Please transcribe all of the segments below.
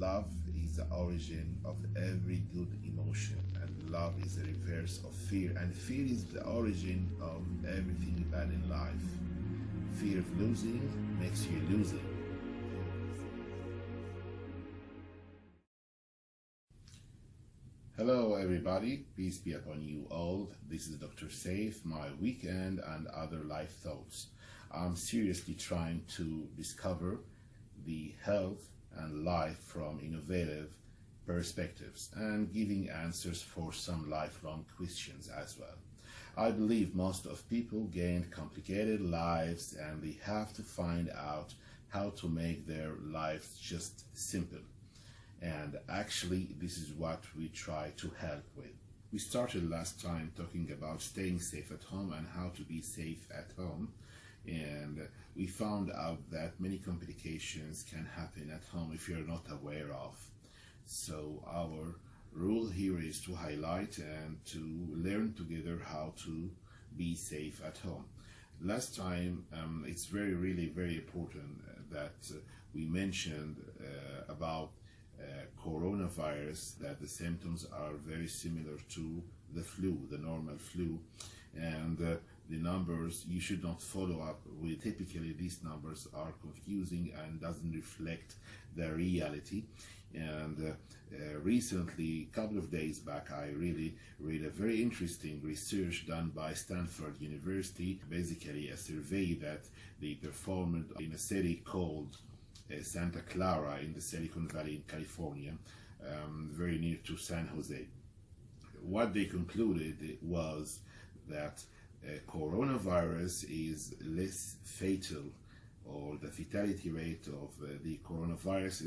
love is the origin of every good emotion, and love is the reverse of fear, and fear is the origin of everything bad in life. Fear of losing makes you losing. Hello everybody, peace be upon you all. This is Dr. Sayf, my weekend and other life thoughts. I'm seriously trying to discover the health and life from innovative perspectives and giving answers for some lifelong questions as well. I believe most of people gain complicated lives and they have to find out how to make their lives just simple. And actually, this is what we try to help with. We started last time talking about staying safe at home and how to be safe at home. And we found out that many complications can happen at home if you're not aware of. So our rule here is to highlight and to learn together how to be safe at home. Last time, it's really very important that we mentioned about coronavirus, that the symptoms are very similar to the flu, the normal flu, and the numbers you should not follow up with. Typically these numbers are confusing and doesn't reflect the reality. And recently, a couple of days back, I really read a very interesting research done by Stanford University, basically a survey that they performed in a city called Santa Clara in the Silicon Valley in California, very near to San Jose. What they concluded was that coronavirus is less fatal, or the fatality rate of the coronavirus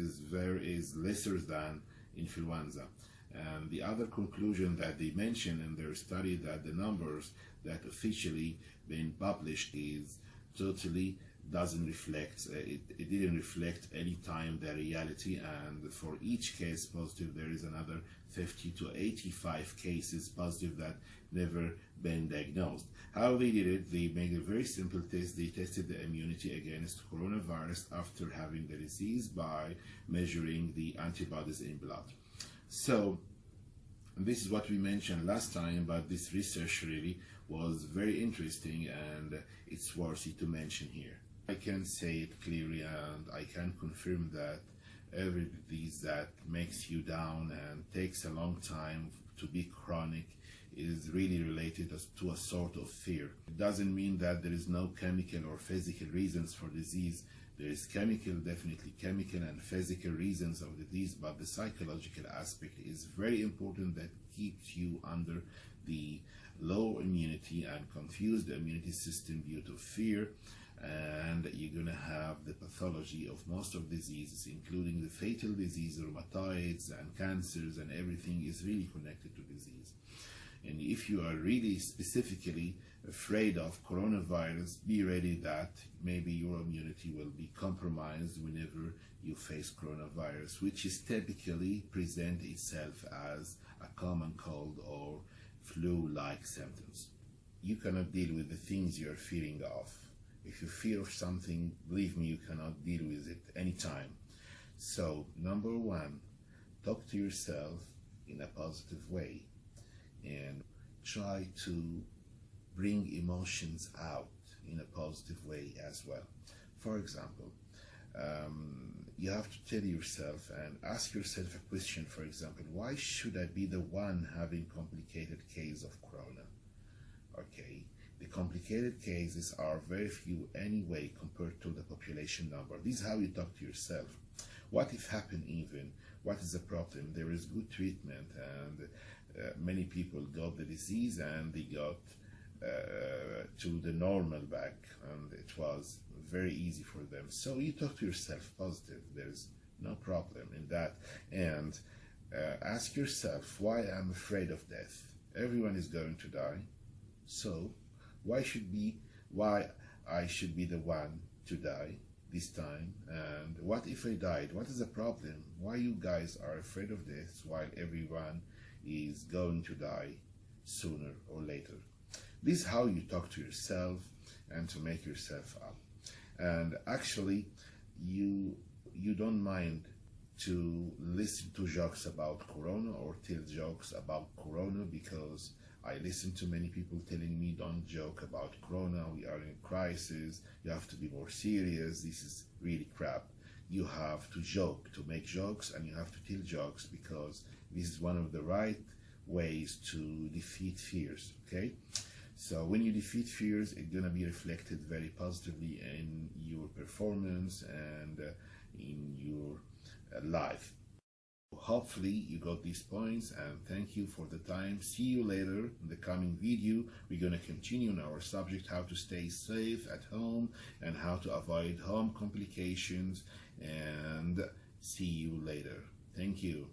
is lesser than influenza. And the other conclusion that they mentioned in their study, that the numbers that officially been published is totally doesn't reflect, it didn't reflect any time the reality, and for each case positive there is another 50 to 85 cases positive that never been diagnosed. How they did it, they made a very simple test. They tested the immunity against coronavirus after having the disease by measuring the antibodies in blood. So this is what we mentioned last time, but this research really was very interesting and it's worthy to mention here. I can say it clearly and I can confirm that every disease that makes you down and takes a long time to be chronic is really related to a sort of fear. It doesn't mean that there is no chemical or physical reasons for disease. There is definitely chemical and physical reasons of disease, but the psychological aspect is very important, that keeps you under the low immunity and confused immunity system due to fear. And you're going to have the pathology of most of diseases, including the fatal disease, rheumatoids and cancers, and everything is really connected to disease. And if you are really specifically afraid of coronavirus, be ready that maybe your immunity will be compromised whenever you face coronavirus, which is typically present itself as a common cold or flu-like symptoms. You cannot deal with the things you're fearing of. If you fear of something, believe me, you cannot deal with it anytime. So, number one, talk to yourself in a positive way and try to bring emotions out in a positive way as well. For example, you have to tell yourself and ask yourself a question. For example, why should I be the one having complicated case of corona? Okay. The complicated cases are very few anyway compared to the population number. This is how you talk to yourself. What if happen even? What is the problem? There is good treatment, and many people got the disease and they got to the normal back, and it was very easy for them. So you talk to yourself positive. There's no problem in that. And ask yourself, why I'm afraid of death? Everyone is going to die. So why I should be the one to die this time? And what if I died? What is the problem? Why you guys are afraid of this while everyone is going to die sooner or later? This is how you talk to yourself and to make yourself up. And actually you don't mind to listen to jokes about Corona or tell jokes about Corona, because I listen to many people telling me, don't joke about Corona, we are in a crisis, you have to be more serious, this is really crap. You have to joke, to make jokes, and you have to tell jokes, because this is one of the right ways to defeat fears, okay? So when you defeat fears, it's gonna be reflected very positively in your performance and in your life. Hopefully you got these points, and thank you for the time. See you later in the coming video. We're going to continue on our subject, how to stay safe at home and how to avoid home complications, and see you later. Thank you.